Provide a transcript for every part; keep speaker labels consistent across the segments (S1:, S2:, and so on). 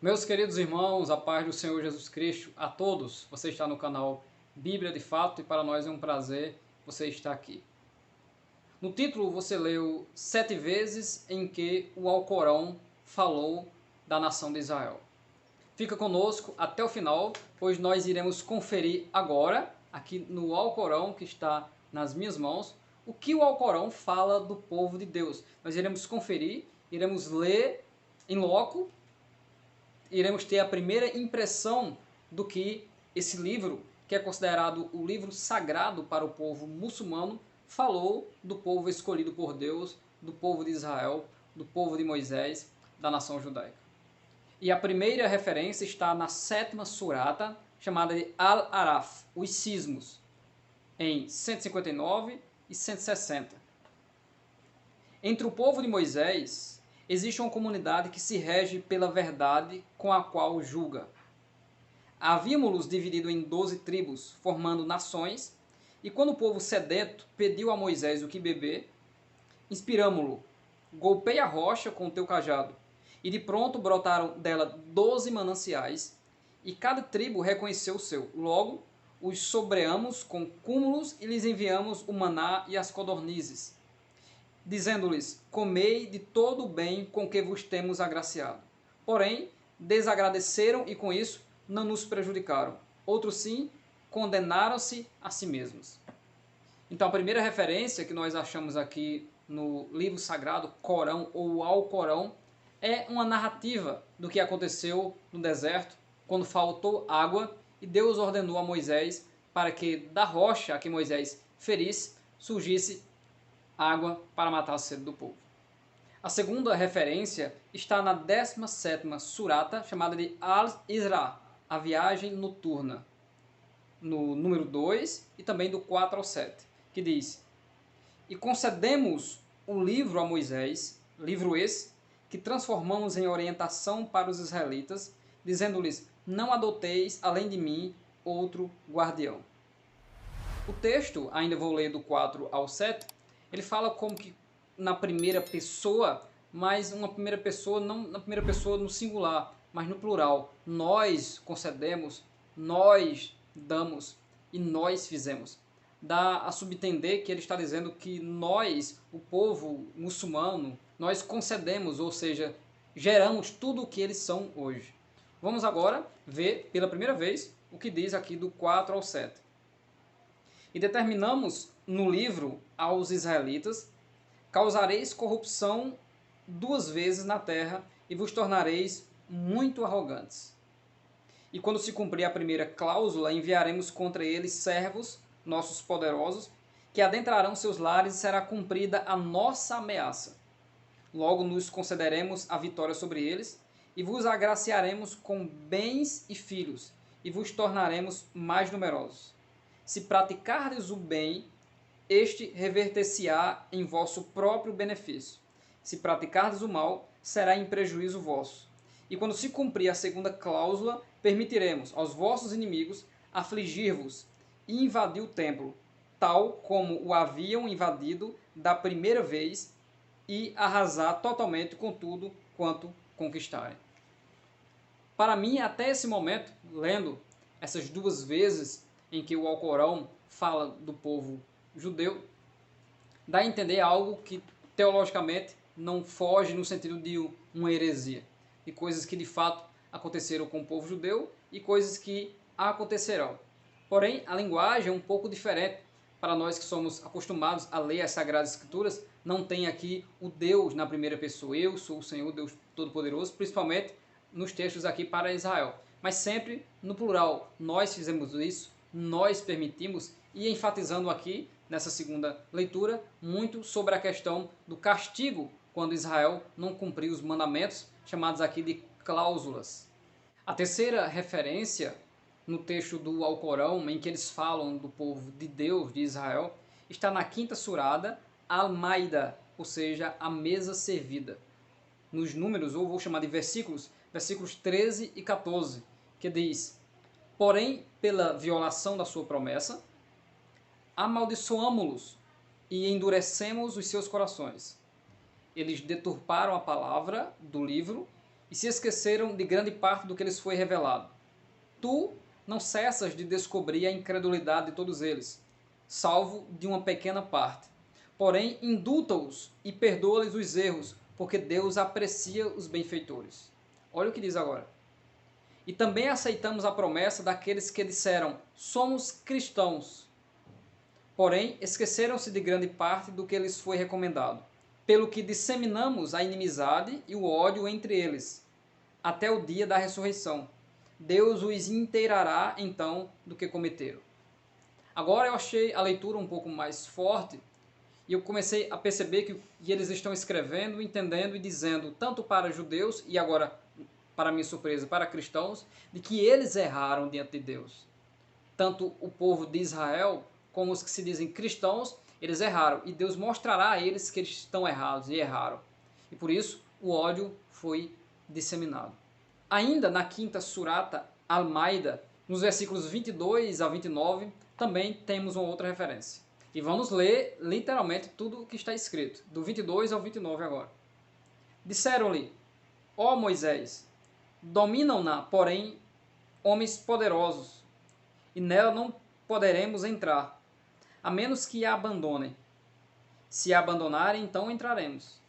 S1: Meus queridos irmãos, a paz do Senhor Jesus Cristo a todos. Você está no canal Bíblia de Fato e para nós é um prazer você estar aqui. No título você leu 7 vezes em que o Alcorão falou da nação de Israel. Fica conosco até o final, pois nós iremos conferir agora, aqui no Alcorão que está nas minhas mãos, o que o Alcorão fala do povo de Deus. Nós iremos conferir, iremos ler em loco, iremos ter a primeira impressão do que esse livro, que é considerado o livro sagrado para o povo muçulmano, falou do povo escolhido por Deus, do povo de Israel, do povo de Moisés, da nação judaica. E a primeira referência está na 7ª surata, chamada de Al-Araf, os Cismos, em 159 e 160. Entre o povo de Moisés, existe uma comunidade que se rege pela verdade com a qual julga. Havíamos-los dividido em 12 tribos, formando nações, e quando o povo sedento pediu a Moisés o que beber, inspiramo-lo, golpeia a rocha com o teu cajado, e de pronto brotaram dela 12 mananciais, e cada tribo reconheceu o seu. Logo, os sobreamos com cúmulos e lhes enviamos o maná e as codornizes, dizendo-lhes, comei de todo o bem com que vos temos agraciado. Porém, desagradeceram e com isso não nos prejudicaram. Outros sim, condenaram-se a si mesmos. Então a primeira referência que nós achamos aqui no livro sagrado, Corão ou Alcorão, é uma narrativa do que aconteceu no deserto, quando faltou água e Deus ordenou a Moisés para que da rocha a que Moisés ferisse surgisse água para matar a sede do povo. A segunda referência está na 17ª surata, chamada de Al-Isra, a viagem noturna, no número 2 e também do 4 ao 7, que diz: E concedemos o livro a Moisés, livro esse, que transformamos em orientação para os israelitas, dizendo-lhes, não adoteis, além de mim, outro guardião. O texto, ainda vou ler do 4 ao 7, ele fala como que na primeira pessoa, mas uma primeira pessoa, não na primeira pessoa no singular, mas no plural. Nós concedemos, nós damos e nós fizemos. Dá a subentender que ele está dizendo que nós, o povo muçulmano, nós concedemos, ou seja, geramos tudo o que eles são hoje. Vamos agora ver pela primeira vez o que diz aqui do 4 ao 7. E determinamos no livro aos israelitas, causareis corrupção 2 vezes na terra e vos tornareis muito arrogantes. E quando se cumprir a primeira cláusula, enviaremos contra eles servos, nossos poderosos, que adentrarão seus lares e será cumprida a nossa ameaça. Logo nos concederemos a vitória sobre eles e vos agraciaremos com bens e filhos e vos tornaremos mais numerosos. Se praticardes o bem, este reverter-se-á em vosso próprio benefício. Se praticardes o mal, será em prejuízo vosso. E quando se cumprir a segunda cláusula, permitiremos aos vossos inimigos afligir-vos e invadir o templo, tal como o haviam invadido da primeira vez, e arrasar totalmente com tudo quanto conquistarem. Para mim, até esse momento, lendo essas 2 vezes em que o Alcorão fala do povo judeu, dá a entender algo que teologicamente não foge no sentido de uma heresia, de coisas que de fato aconteceram com o povo judeu e coisas que acontecerão. Porém, a linguagem é um pouco diferente. Para nós que somos acostumados a ler as Sagradas Escrituras, não tem aqui o Deus na primeira pessoa. Eu sou o Senhor, Deus Todo-Poderoso, principalmente nos textos aqui para Israel. Mas sempre no plural. Nós fizemos isso, nós permitimos, e enfatizando aqui, nessa segunda leitura, muito sobre a questão do castigo quando Israel não cumpriu os mandamentos, chamados aqui de cláusulas. A terceira referência no texto do Alcorão, em que eles falam do povo de Deus, de Israel, está na 5ª surada, Al-Maida, ou seja, a mesa servida. Nos números, ou vou chamar de versículos 13 e 14, que diz: Porém, pela violação da sua promessa, amaldiçoamo-los e endurecemos os seus corações. Eles deturparam a palavra do livro e se esqueceram de grande parte do que lhes foi revelado. Tu não cessas de descobrir a incredulidade de todos eles, salvo de uma pequena parte. Porém, indulta-os e perdoa-lhes os erros, porque Deus aprecia os benfeitores. Olha o que diz agora. E também aceitamos a promessa daqueles que disseram, somos cristãos. Porém, esqueceram-se de grande parte do que lhes foi recomendado, pelo que disseminamos a inimizade e o ódio entre eles, até o dia da ressurreição. Deus os inteirará, então, do que cometeram. Agora eu achei a leitura um pouco mais forte, e eu comecei a perceber que eles estão escrevendo, entendendo e dizendo, tanto para judeus e agora, para minha surpresa, para cristãos, de que eles erraram diante de Deus. Tanto o povo de Israel, como os que se dizem cristãos, eles erraram. E Deus mostrará a eles que eles estão errados e erraram. E por isso o ódio foi disseminado. Ainda na quinta surata Al-Maida, nos versículos 22 a 29, também temos uma outra referência. E vamos ler literalmente tudo o que está escrito, do 22 ao 29 agora. Disseram-lhe, ó Moisés, dominam-na, porém, homens poderosos, e nela não poderemos entrar, a menos que a abandonem. Se a abandonarem, então entraremos.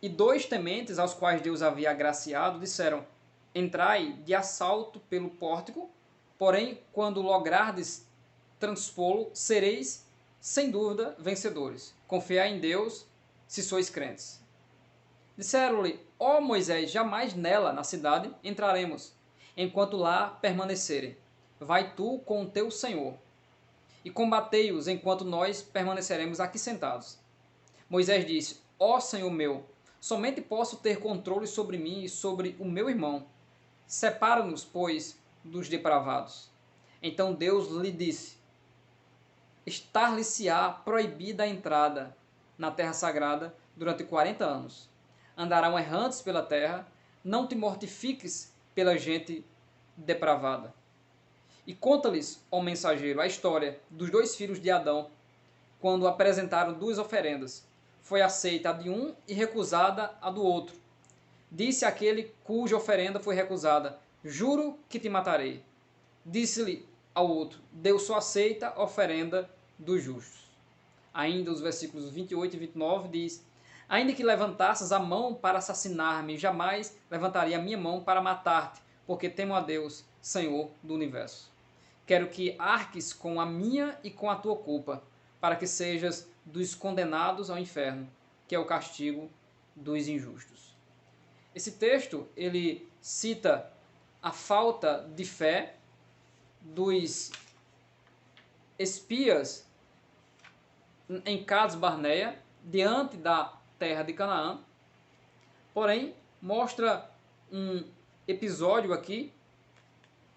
S1: E dois tementes, aos quais Deus havia agraciado, disseram, entrai de assalto pelo pórtico, porém, quando logrardes transpô-lo, sereis sem dúvida, vencedores. Confiai em Deus, se sois crentes. Disseram-lhe, ó Moisés, jamais nela, na cidade, entraremos, enquanto lá permanecerem. Vai tu com o teu Senhor. E combatei-os, enquanto nós permaneceremos aqui sentados. Moisés disse, ó Senhor meu, somente posso ter controle sobre mim e sobre o meu irmão. Separa-nos, pois, dos depravados. Então Deus lhe disse, estar-lhe-se-á proibida a entrada na terra sagrada durante 40 anos. Andarão errantes pela terra, não te mortifiques pela gente depravada. E conta-lhes, ó mensageiro, a história dos dois filhos de Adão, quando apresentaram duas oferendas. Foi aceita a de um e recusada a do outro. Disse aquele cuja oferenda foi recusada, juro que te matarei. Disse-lhe ao outro, Deus só aceita a oferenda dos justos. Ainda os versículos 28 e 29 diz, ainda que levantasses a mão para assassinar-me, jamais levantaria a minha mão para matar-te, porque temo a Deus, Senhor do universo. Quero que arques com a minha e com a tua culpa, para que sejas dos condenados ao inferno, que é o castigo dos injustos. Esse texto, ele cita a falta de fé dos espias em Cades Barneia, diante da terra de Canaã, porém mostra um episódio aqui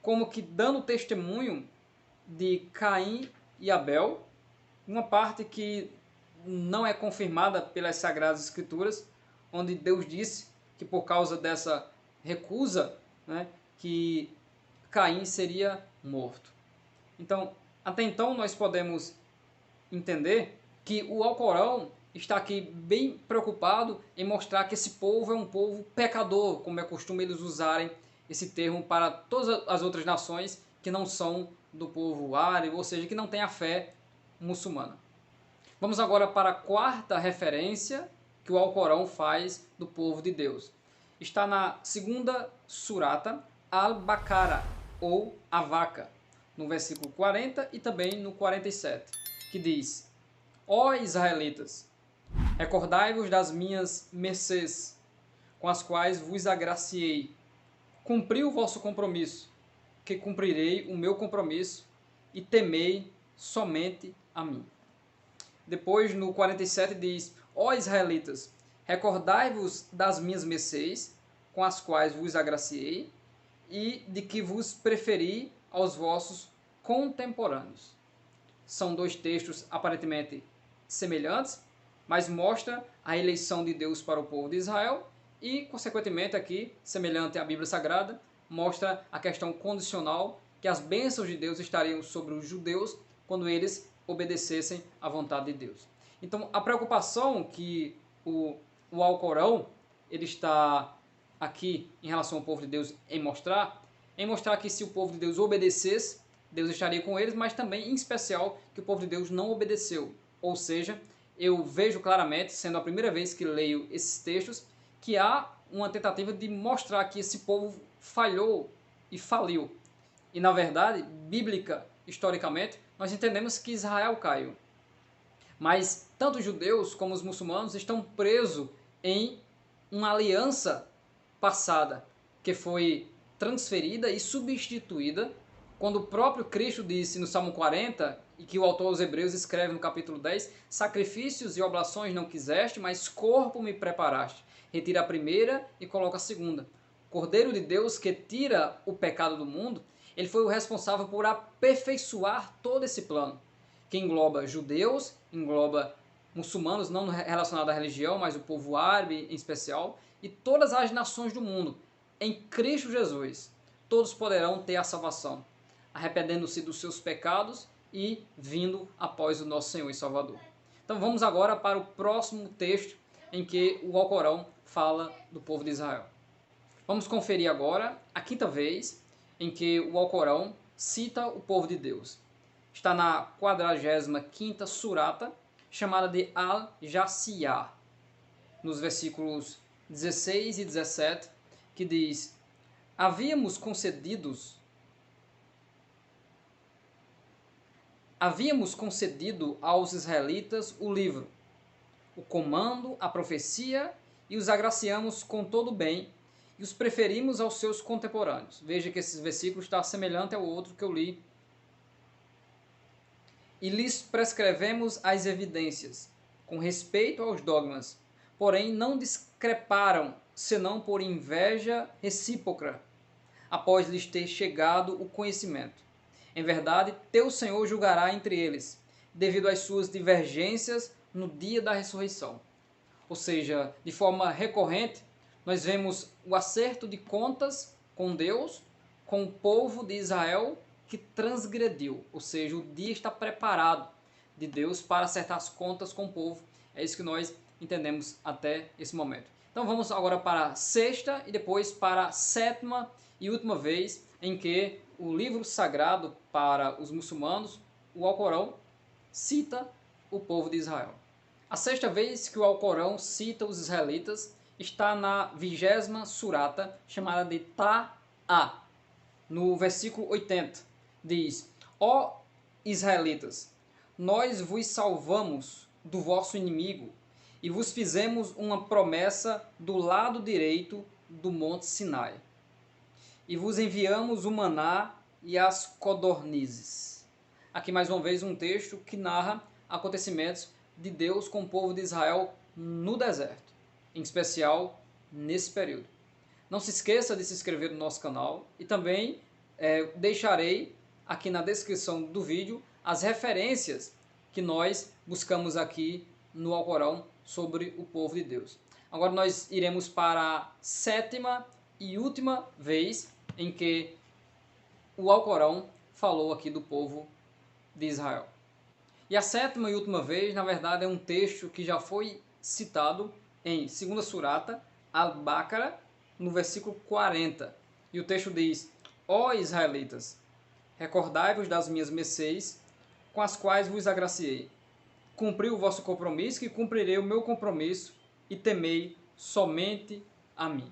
S1: como que dando testemunho de Caim e Abel, uma parte que não é confirmada pelas Sagradas Escrituras, onde Deus disse que por causa dessa recusa, né, que Caim seria morto. Então, até então nós podemos entender que o Alcorão está aqui bem preocupado em mostrar que esse povo é um povo pecador, como é costume eles usarem esse termo para todas as outras nações que não são do povo árabe, ou seja, que não tem a fé muçulmana. Vamos agora para a quarta referência que o Alcorão faz do povo de Deus. Está na segunda surata Al-Baqarah, ou a vaca, no versículo 40 e também no 47, que diz, ó israelitas, recordai-vos das minhas mercês, com as quais vos agraciei. Cumpri o vosso compromisso, que cumprirei o meu compromisso, e temei somente a mim. Depois, no 47, diz, ó israelitas, recordai-vos das minhas mercês, com as quais vos agraciei, e de que vos preferi aos vossos contemporâneos. São dois textos aparentemente semelhantes, mas mostra a eleição de Deus para o povo de Israel e, consequentemente, aqui, semelhante à Bíblia Sagrada, mostra a questão condicional que as bênçãos de Deus estariam sobre os judeus quando eles obedecessem à vontade de Deus. Então, a preocupação que o Alcorão ele está aqui em relação ao povo de Deus em mostrar que se o povo de Deus obedecesse, Deus estaria com eles, mas também, em especial, que o povo de Deus não obedeceu. Ou seja, eu vejo claramente, sendo a primeira vez que leio esses textos, que há uma tentativa de mostrar que esse povo falhou e faliu. E, na verdade, bíblica, historicamente, nós entendemos que Israel caiu. Mas tanto os judeus como os muçulmanos estão presos em uma aliança passada, que foi transferida e substituída quando o próprio Cristo disse no Salmo 40, e que o autor aos Hebreus escreve no capítulo 10, sacrifícios e oblações não quiseste, mas corpo me preparaste. Retira a primeira e coloca a segunda. Cordeiro de Deus que tira o pecado do mundo, ele foi o responsável por aperfeiçoar todo esse plano, que engloba judeus, engloba muçulmanos, não relacionados à religião, mas o povo árabe em especial, e todas as nações do mundo. Em Cristo Jesus, todos poderão ter a salvação, arrependendo-se dos seus pecados e vindo após o nosso Senhor e Salvador. Então vamos agora para o próximo texto em que o Alcorão fala do povo de Israel. Vamos conferir agora a quinta vez em que o Alcorão cita o povo de Deus. Está na 45ª surata, chamada de Al-Jasiyah, nos versículos 16 e 17, que diz: Havíamos concedido aos israelitas o livro, o comando, a profecia, e os agraciamos com todo o bem, e os preferimos aos seus contemporâneos. Veja que esse versículo está semelhante ao outro que eu li. E lhes prescrevemos as evidências, com respeito aos dogmas, porém não discreparam, senão por inveja recíproca, após lhes ter chegado o conhecimento. Em verdade, teu Senhor julgará entre eles, devido às suas divergências no dia da ressurreição. Ou seja, de forma recorrente, nós vemos o acerto de contas com Deus, com o povo de Israel que transgrediu. Ou seja, o dia está preparado de Deus para acertar as contas com o povo. É isso que nós entendemos até esse momento. Então vamos agora para a sexta e depois para a sétima e última vez em que o livro sagrado para os muçulmanos, o Alcorão, cita o povo de Israel. A sexta vez que o Alcorão cita os israelitas está na 20ª surata, chamada de Ta'a, no versículo 80. Diz: Ó israelitas, nós vos salvamos do vosso inimigo e vos fizemos uma promessa do lado direito do monte Sinai. E vos enviamos o maná e as codornizes. Aqui mais uma vez um texto que narra acontecimentos de Deus com o povo de Israel no deserto, em especial nesse período. Não se esqueça de se inscrever no nosso canal e também deixarei aqui na descrição do vídeo as referências que nós buscamos aqui no Alcorão sobre o povo de Deus. Agora nós iremos para a sétima e última vez em que o Alcorão falou aqui do povo de Israel. E a sétima e última vez, na verdade, é um texto que já foi citado em 2ª surata, Al-Baqarah, no versículo 40. E o texto diz: Ó israelitas, recordai-vos das minhas mercês, com as quais vos agraciei. Cumpri o vosso compromisso, que cumprirei o meu compromisso, e temei somente a mim.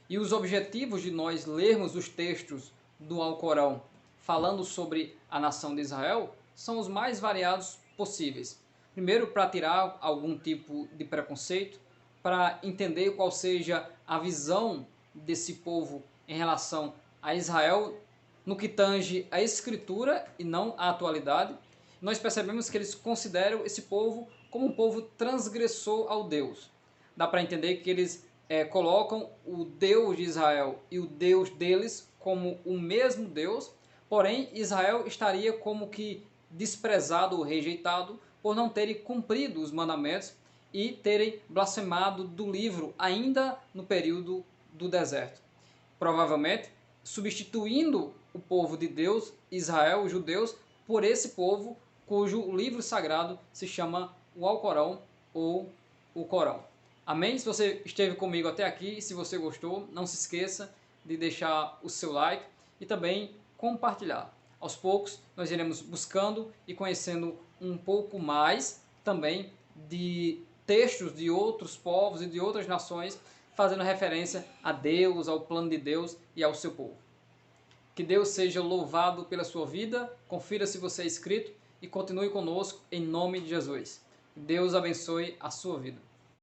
S1: E os objetivos de nós lermos os textos do Alcorão falando sobre a nação de Israel são os mais variados possíveis. Primeiro, para tirar algum tipo de preconceito, para entender qual seja a visão desse povo em relação a Israel no que tange a escritura e não a atualidade. Nós percebemos que eles consideram esse povo como um povo transgressor ao Deus. Dá para entender que eles colocam o Deus de Israel e o Deus deles como o mesmo Deus, porém Israel estaria como que desprezado ou rejeitado por não terem cumprido os mandamentos e terem blasfemado do livro ainda no período do deserto. Provavelmente substituindo o povo de Deus, Israel, os judeus, por esse povo cujo livro sagrado se chama o Alcorão ou o Corão. Amém? Se você esteve comigo até aqui e se você gostou, não se esqueça de deixar o seu like e também compartilhar. Aos poucos nós iremos buscando e conhecendo um pouco mais também de textos de outros povos e de outras nações, fazendo referência a Deus, ao plano de Deus e ao seu povo. Que Deus seja louvado pela sua vida, confira se você é inscrito e continue conosco em nome de Jesus. Deus abençoe a sua vida.